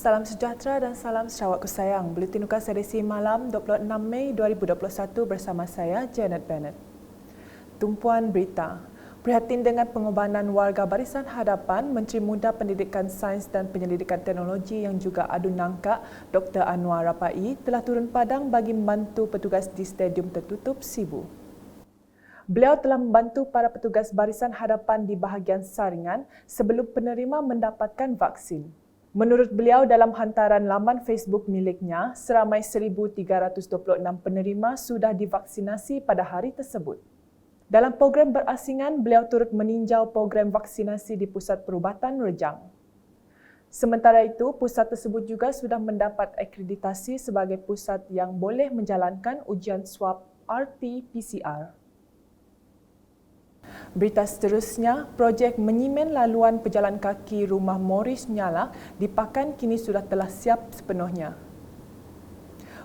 Salam sejahtera dan salam Sarawakku sayang. Buletin Nukas edisi malam 26 Mei 2021 bersama saya, Janet Bennett. Tumpuan berita. Prihatin dengan pengorbanan warga Barisan Hadapan, Menteri Muda Pendidikan Sains dan Penyelidikan Teknologi yang juga adu nangka, Dr. Anwar Rapai telah turun padang bagi membantu petugas di Stadium Tertutup Sibu. Beliau telah membantu para petugas Barisan Hadapan di bahagian saringan sebelum penerima mendapatkan vaksin. Menurut beliau, dalam hantaran laman Facebook miliknya, seramai 1,326 penerima sudah divaksinasi pada hari tersebut. Dalam program berasingan, beliau turut meninjau program vaksinasi di Pusat Perubatan Rejang. Sementara itu, pusat tersebut juga sudah mendapat akreditasi sebagai pusat yang boleh menjalankan ujian swab RT-PCR. Berita seterusnya, projek menyimen laluan pejalan kaki Rumah Morris Nyalak di Pakan kini sudah telah siap sepenuhnya.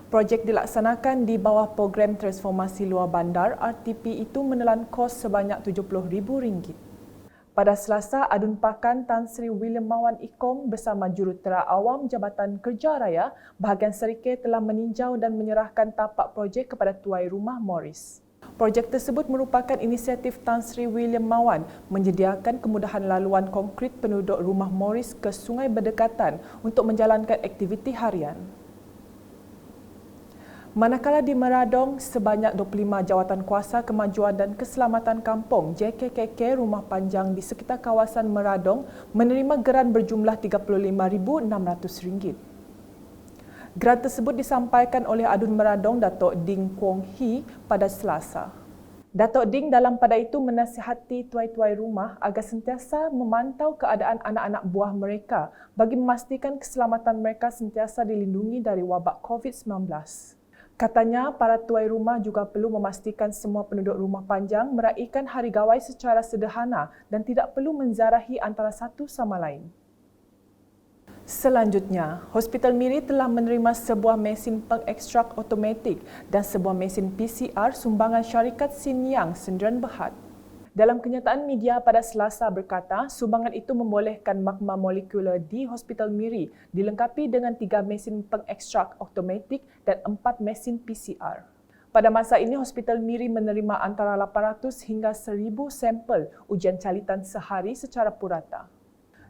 Projek dilaksanakan di bawah program Transformasi Luar Bandar RTP itu menelan kos sebanyak RM70,000. Pada Selasa, Adun Pakan Tan Sri William Mawan Ikom bersama Jurutera Awam Jabatan Kerja Raya bahagian Serikir telah meninjau dan menyerahkan tapak projek kepada Tuai Rumah Morris. Projek tersebut merupakan inisiatif Tan Sri William Mawan menyediakan kemudahan laluan konkrit penduduk Rumah Morris ke sungai berdekatan untuk menjalankan aktiviti harian. Manakala di Meradong, sebanyak 25 Jawatan Kuasa Kemajuan dan Keselamatan Kampung JKKK Rumah Panjang di sekitar kawasan Meradong menerima geran berjumlah RM35,600. Geran tersebut disampaikan oleh Adun Meradong Datuk Ding Kwong Hee pada Selasa. Datuk Ding dalam pada itu menasihati tuai-tuai rumah agar sentiasa memantau keadaan anak-anak buah mereka bagi memastikan keselamatan mereka sentiasa dilindungi dari wabak COVID-19. Katanya, para tuai rumah juga perlu memastikan semua penduduk Rumah Panjang meraihkan Hari Gawai secara sederhana dan tidak perlu menzarahi antara satu sama lain. Selanjutnya, Hospital Miri telah menerima sebuah mesin pengekstrak automatik dan sebuah mesin PCR sumbangan syarikat Sinyang Sendirian Berhad. Dalam kenyataan media pada Selasa berkata, sumbangan itu membolehkan magma molekular di Hospital Miri dilengkapi dengan 3 mesin pengekstrak automatik dan 4 mesin PCR. Pada masa ini, Hospital Miri menerima antara 800 hingga 1,000 sampel ujian calitan sehari secara purata.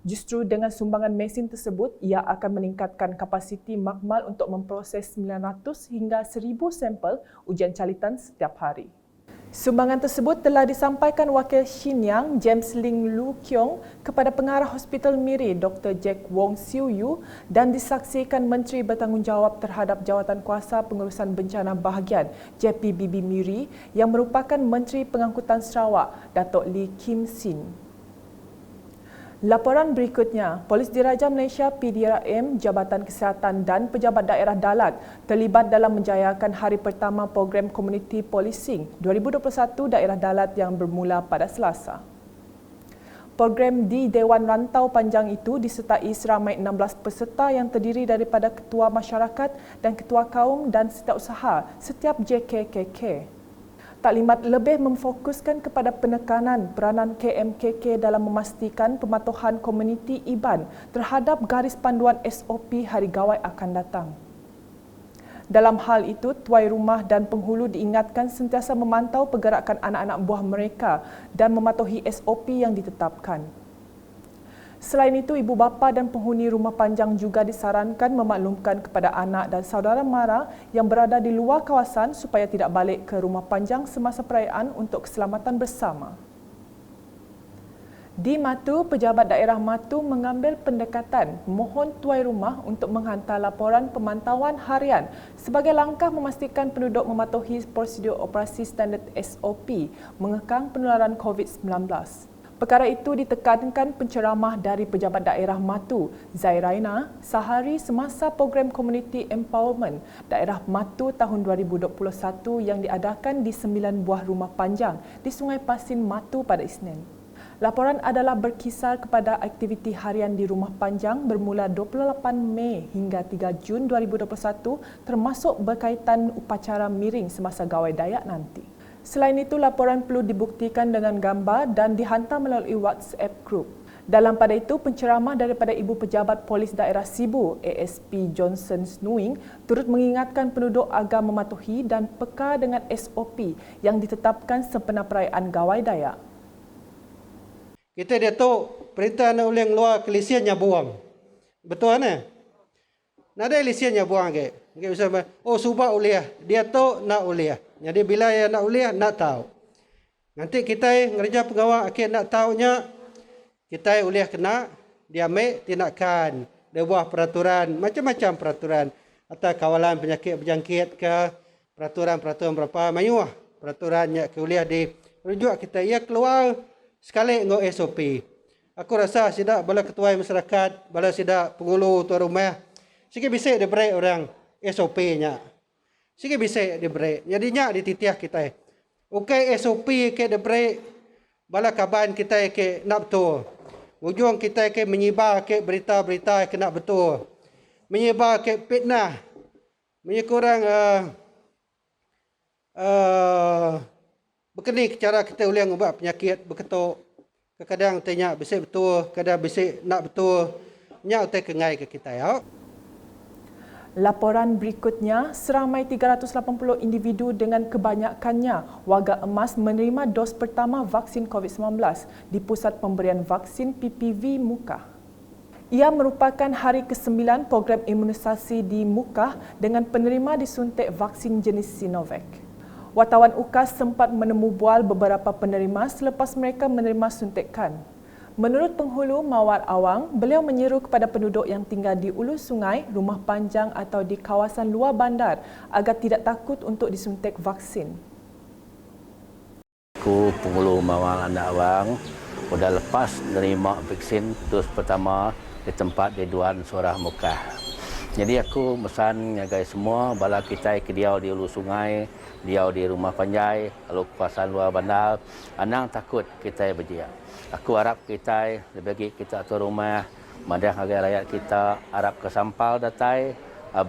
Justru dengan sumbangan mesin tersebut, ia akan meningkatkan kapasiti makmal untuk memproses 900 hingga 1,000 sampel ujian calitan setiap hari. Sumbangan tersebut telah disampaikan Wakil Shinyang James Ling Lu Kiong kepada Pengarah Hospital Miri Dr. Jack Wong Siu Yu dan disaksikan Menteri Bertanggungjawab terhadap Jawatan Kuasa Pengurusan Bencana Bahagian JPBB Miri yang merupakan Menteri Pengangkutan Sarawak Datuk Lee Kim Sin. Laporan berikutnya, Polis Diraja Malaysia PDRM, Jabatan Kesihatan dan Pejabat Daerah Dalat terlibat dalam menjayakan hari pertama program Community Policing 2021 Daerah Dalat yang bermula pada Selasa. Program di Dewan Rantau Panjang itu disertai seramai 16 peserta yang terdiri daripada ketua masyarakat dan ketua kaum dan setiausaha setiap JKKK. Taklimat lebih memfokuskan kepada penekanan peranan KMKK dalam memastikan pematuhan komuniti IBAN terhadap garis panduan SOP Hari Gawai akan datang. Dalam hal itu, tuai rumah dan penghulu diingatkan sentiasa memantau pergerakan anak-anak buah mereka dan mematuhi SOP yang ditetapkan. Selain itu, ibu bapa dan penghuni Rumah Panjang juga disarankan memaklumkan kepada anak dan saudara mara yang berada di luar kawasan supaya tidak balik ke Rumah Panjang semasa perayaan untuk keselamatan bersama. Di Matu, Pejabat Daerah Matu mengambil pendekatan memohon tuai rumah untuk menghantar laporan pemantauan harian sebagai langkah memastikan penduduk mematuhi prosedur operasi standard SOP mengekang penularan COVID-19. Perkara itu ditekankan penceramah dari Pejabat Daerah Matu, Zairaina, sehari semasa program Community Empowerment Daerah Matu tahun 2021 yang diadakan di 9 buah rumah panjang di Sungai Pasin, Matu pada Isnin. Laporan adalah berkisar kepada aktiviti harian di Rumah Panjang bermula 28 Mei hingga 3 Jun 2021 termasuk berkaitan upacara miring semasa Gawai Dayak nanti. Selain itu, laporan perlu dibuktikan dengan gambar dan dihantar melalui WhatsApp group. Dalam pada itu, penceramah daripada Ibu Pejabat Polis Daerah Sibu, ASP Johnson Snowing, turut mengingatkan penduduk agar mematuhi dan peka dengan SOP yang ditetapkan sempena perayaan Gawai Dayak. Kita dia tahu perintah nak ulang luar ke lisiannya buang. Betul kan? Nak ada lisiannya buang ke. Oh subak uliah. Dia tahu nak uliah. Jadi bila dia nak uliah, nak tahu. Nanti kita ngerja pegawai akhir nak tahunya, kita uliah kena, dia ambil tindakan. Dia buat peraturan, macam-macam peraturan. Atau kawalan penyakit berjangkit ke, peraturan-peraturan berapa. Mayuah peraturannya ke uliah di rujuk kita. Ia keluar sekali dengan SOP. Aku rasa sidak bala ketua masyarakat, bala sidak pengulu tuan rumah, sikit bisik dia break orang SOP-nya. Sikit bisik dia break. Jadinya dititiah kita. Okey SOP ke dia break, bala kaban kita ke nak betul. Ujung kita ke menyebar ke berita-berita ke nak betul. Menyebar ke fitnah. Menyekurang berkeni cara kita ulang ubat penyakit berketuk. Kadang-kadang tanya bisik betul, kadang bisik nak betul. Nyak utai kengai ke kita ya. Laporan berikutnya, seramai 380 individu dengan kebanyakannya warga emas menerima dos pertama vaksin COVID-19 di Pusat Pemberian Vaksin PPV Mukah. Ia merupakan hari ke-9 program imunisasi di Mukah dengan penerima disuntik vaksin jenis Sinovac. Wartawan UKAS sempat menemu bual beberapa penerima selepas mereka menerima suntikan. Menurut penghulu Mawar Awang, beliau menyeru kepada penduduk yang tinggal di ulu sungai, rumah panjang atau di kawasan luar bandar agar tidak takut untuk disuntik vaksin. Aku penghulu Mawar Awang sudah lepas menerima vaksin dos pertama di tempat di Duan Surah Mukah. Jadi aku pesan ngagai semua bala kita kediau di ulu sungai, diau di rumah panjai, lalu kawasan luar bandar, anang takut kita berjaya. Aku harap kita bagi kita tu rumah, madah agar rakyat kita harap kesampal datai,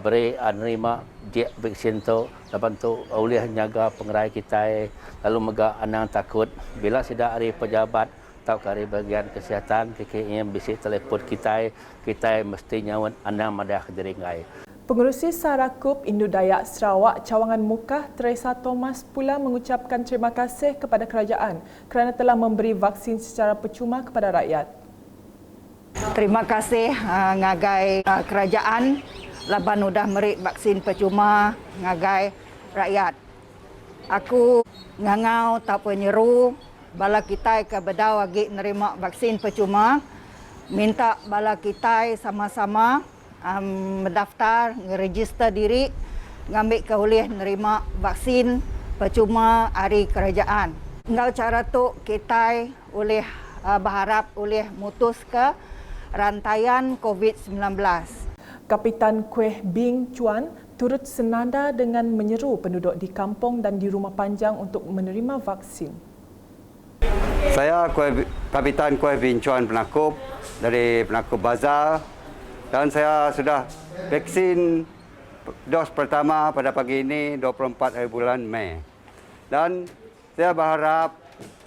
beri menerima dia vaksin tu, lepas tu oleh jaga pengerai kita, lalu mega anang takut bila sudah hari pejabat atau dari bagian kesihatan KKM bisik telefon kita mesti nyawan anang madah jeringai. Pengerusi Sarakup Indu Dayak Sarawak Cawangan Mukah Teresa Thomas pula mengucapkan terima kasih kepada kerajaan kerana telah memberi vaksin secara percuma kepada rakyat. Terima kasih ngagai kerajaan laban sudah memberi vaksin percuma ngagai rakyat. Aku ngangau tak penyeru bala kita ke bedau lagi nerima vaksin percuma. Minta bala kita sama-sama mendaftar, ngeregister diri, ngambil keulih nerima vaksin percuma hari kerajaan. Ngau cara tu kita oleh berharap oleh mutus ke rantaian COVID-19. Kapitan Kueh Bing Chuan turut senada dengan menyeru penduduk di kampung dan di rumah panjang untuk menerima vaksin. Saya Kapitan Kueh Bing Chuan Penakub dari Penakub Bazar. Dan saya sudah vaksin dos pertama pada pagi ini 24 hari bulan Mei. Dan saya berharap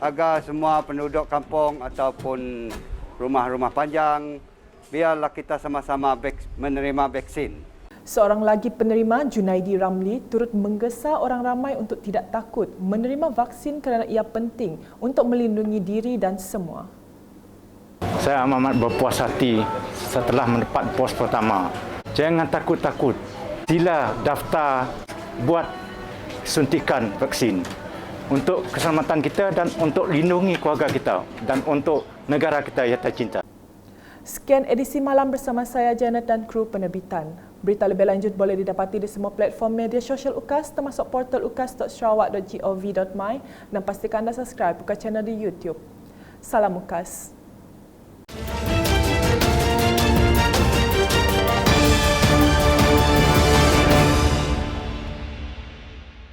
agar semua penduduk kampung ataupun rumah-rumah panjang biarlah kita sama-sama menerima vaksin. Seorang lagi penerima, Junaidi Ramli, turut menggesa orang ramai untuk tidak takut menerima vaksin kerana ia penting untuk melindungi diri dan semua. Saya amat berpuas hati setelah mendapat pos pertama. Jangan takut-takut. Sila daftar buat suntikan vaksin untuk keselamatan kita dan untuk lindungi keluarga kita dan untuk negara kita yang tercinta. Sekian edisi malam bersama saya Janet dan kru penerbitan. Berita lebih lanjut boleh didapati di semua platform media sosial UKAS termasuk portal ukas.sarawak.gov.my dan pastikan anda subscribe UKAS channel di YouTube. Salam UKAS.